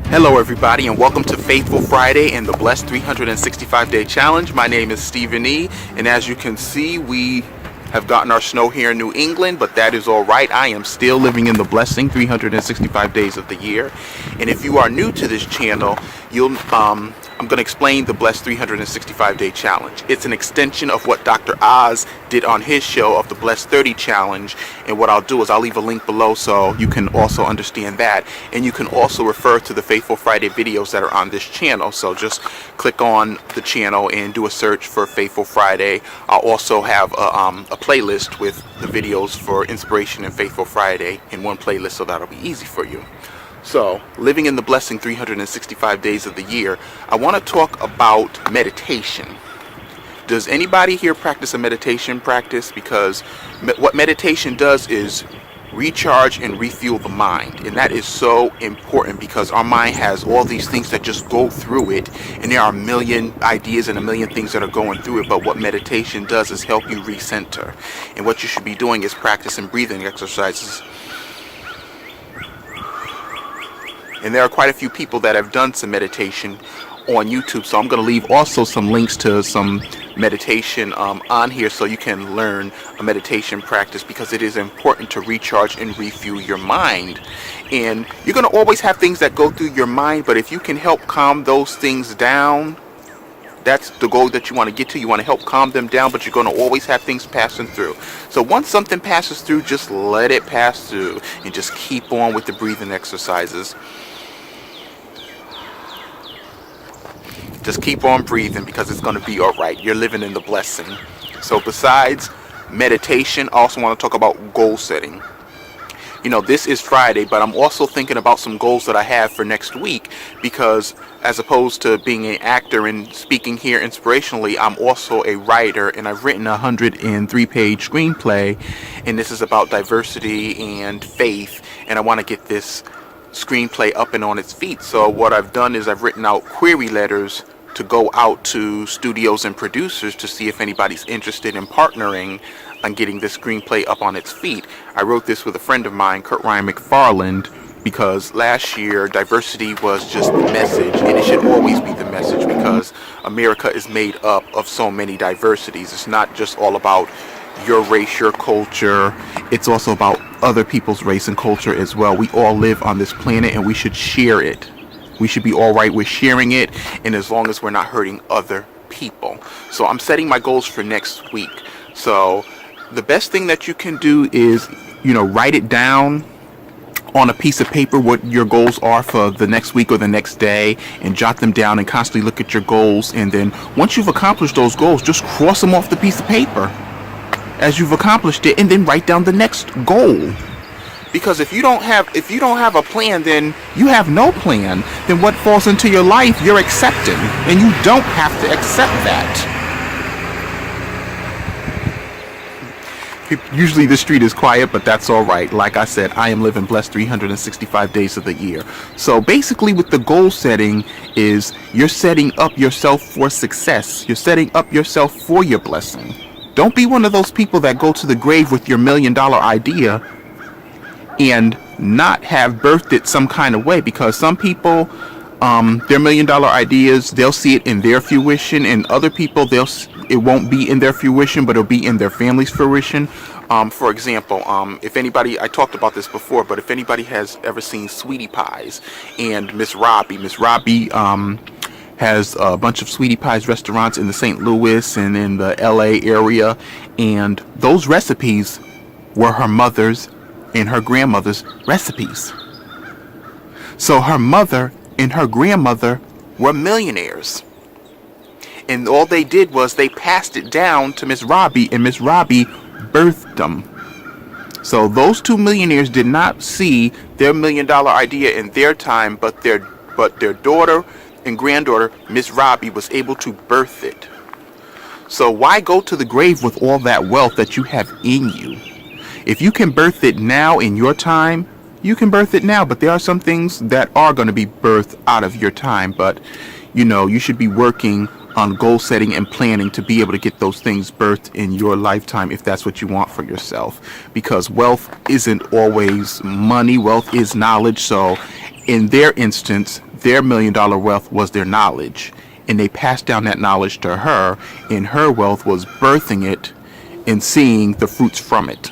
Hello everybody and welcome to Faithful Friday and the Blessed 365-Day Challenge. My name is Stephen E. and as you can see we have gotten our snow here in New England, but that is alright. I am still living in the blessing 365 days of the year. And if you are new to this channel, I'm going to explain the Blessed 365-Day Challenge. It's an extension of what Dr. Oz did on his show of the Blessed 30 Challenge. And what I'll do is I'll leave a link below so you can also understand that. And you can also refer to the Faithful Friday videos that are on this channel. So just click on the channel and do a search for Faithful Friday. I'll also have a playlist with the videos for Inspiration and Faithful Friday in one playlist, so that'll be easy for you. So, living in the blessing 365 days of the year, I want to talk about meditation. Does anybody here practice a meditation practice? Because what meditation does is recharge and refuel the mind. And that is so important because our mind has all these things that just go through it. And there are a million ideas and a million things that are going through it. But what meditation does is help you recenter. And what you should be doing is practicing breathing exercises. And there are quite a few people that have done some meditation on YouTube, so I'm going to leave also some links to some meditation on here so you can learn a meditation practice, because it is important to recharge and refuel your mind. And you're going to always have things that go through your mind, but if you can help calm those things down, that's the goal that you want to get to. You want to help calm them down, but you're going to always have things passing through. So once something passes through, just let it pass through and just keep on with the breathing exercises. Just keep on breathing because it's going to be all right. You're living in the blessing. So besides meditation, I also want to talk about goal setting. You know, this is Friday, but I'm also thinking about some goals that I have for next week, because as opposed to being an actor and speaking here inspirationally, I'm also a writer, and I've written a 103-page screenplay, and this is about diversity and faith, and I want to get this screenplay up and on its feet. So what I've done is I've written out query letters to go out to studios and producers to see if anybody's interested in partnering on getting this screenplay up on its feet. I wrote this with a friend of mine, Kurt Ryan McFarland, because last year diversity was just the message, and it should always be the message, because America is made up of so many diversities. It's not just all about your race, your culture. It's also about other people's race and culture as well. We all live on this planet and we should share it. We should be all right with sharing it, and as long as we're not hurting other people. So I'm setting my goals for next week. So the best thing that you can do is, write it down on a piece of paper what your goals are for the next week or the next day, and jot them down and constantly look at your goals. And then once you've accomplished those goals, just cross them off the piece of paper as you've accomplished it, and then write down the next goal. Because if you don't have a plan, then you have no plan. Then what falls into your life, you're accepting, and you don't have to accept that. Usually the street is quiet, but that's all right. Like I said, I am living blessed 365 days of the year. So basically with the goal setting is you're setting up yourself for success. You're setting up yourself for your blessing. Don't be one of those people that go to the grave with your $1 million idea and not have birthed it some kind of way, because some people, their $1 million ideas, they'll see it in their fruition, and other people, it won't be in their fruition, but it'll be in their family's fruition. For example, if anybody, I talked about this before, but if anybody has ever seen Sweetie Pies and Miss Robbie has a bunch of Sweetie Pies restaurants in the St. Louis and in the LA area, and those recipes were her mother's and her grandmother's recipes. So her mother and her grandmother were millionaires, and all they did was they passed it down to Miss Robbie, and Miss Robbie birthed them. So those two millionaires did not see their $1 million idea in their time, but their daughter and granddaughter, Miss Robbie, was able to birth it. So why go to the grave with all that wealth that you have in you? If you can birth it now in your time, you can birth it now. But there are some things that are going to be birthed out of your time. But, you should be working on goal setting and planning to be able to get those things birthed in your lifetime, if that's what you want for yourself. Because wealth isn't always money. Wealth is knowledge. So in their instance, Their $1 million wealth was their knowledge, and they passed down that knowledge to her, and her wealth was birthing it and seeing the fruits from it.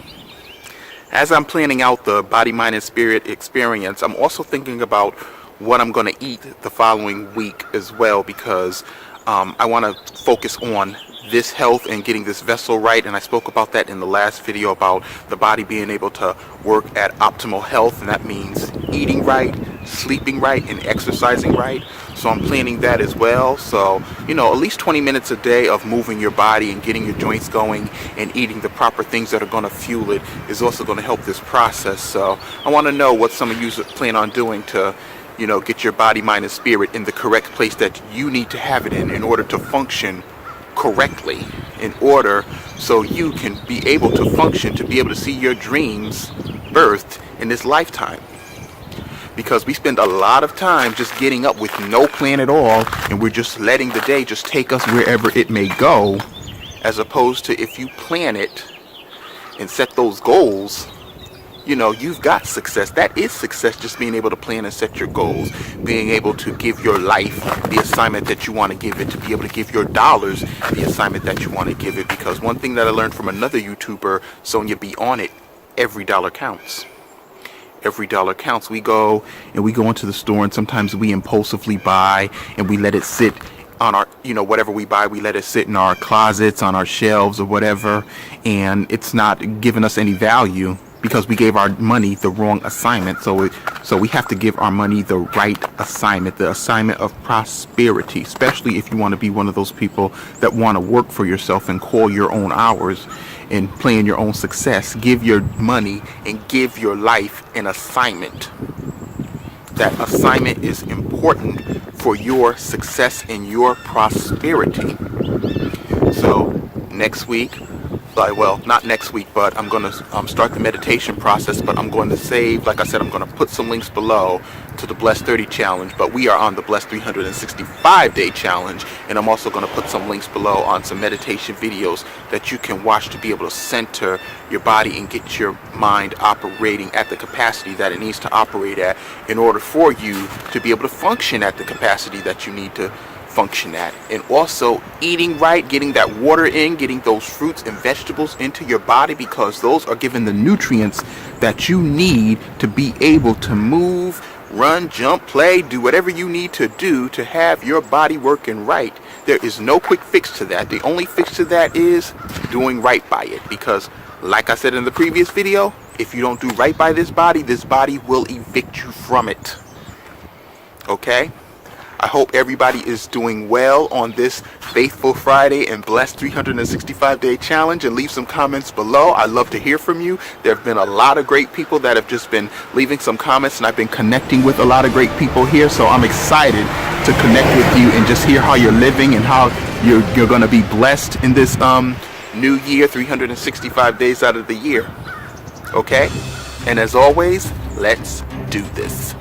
As I'm planning out the body, mind, and spirit experience, I'm also thinking about what I'm going to eat the following week as well, because I want to focus on this health and getting this vessel right. And I spoke about that in the last video about the body being able to work at optimal health, and that means eating right, sleeping right, and exercising right. So I'm planning that as well. So, at least 20 minutes a day of moving your body and getting your joints going and eating the proper things that are going to fuel it is also going to help this process. So I want to know what some of you plan on doing to get your body, mind, and spirit in the correct place that you need to have it in order to function correctly, in order so you can be able to function, to be able to see your dreams birthed in this lifetime. Because we spend a lot of time just getting up with no plan at all, and we're just letting the day just take us wherever it may go, as opposed to if you plan it and set those goals, you've got success. That is success, just being able to plan and set your goals, being able to give your life the assignment that you want to give it, to be able to give your dollars the assignment that you want to give it. Because one thing that I learned from another YouTuber, Sonia Be On It, every dollar counts. Every dollar counts. We go into the store, and sometimes we impulsively buy, and we let it sit on our, whatever we buy, we let it sit in our closets, on our shelves or whatever, and it's not giving us any value because we gave our money the wrong assignment. So we have to give our money the right assignment, the assignment of prosperity, especially if you want to be one of those people that want to work for yourself and call your own hours and plan your own success. Give your money and give your life an assignment. That assignment is important for your success and your prosperity. So next week, well, not next week, but I'm going to start the meditation process, but I'm going to save, like I said, I'm going to put some links below to the Blessed 30 challenge, but we are on the Blessed 365-day challenge, and I'm also going to put some links below on some meditation videos that you can watch to be able to center your body and get your mind operating at the capacity that it needs to operate at in order for you to be able to function at the capacity that you need to function at. And also eating right, getting that water in, getting those fruits and vegetables into your body, because those are given the nutrients that you need to be able to move, run, jump, play, do whatever you need to do to have your body working right. There is no quick fix to that. The only fix to that is doing right by it, because like I said in the previous video, if you don't do right by this body will evict you from it. Okay? I hope everybody is doing well on this Faithful Friday and Blessed 365-day challenge, and leave some comments below. I love to hear from you. There have been a lot of great people that have just been leaving some comments, and I've been connecting with a lot of great people here, so I'm excited to connect with you and just hear how you're living and how you're going to be blessed in this new year, 365 days out of the year. Okay? And as always, let's do this.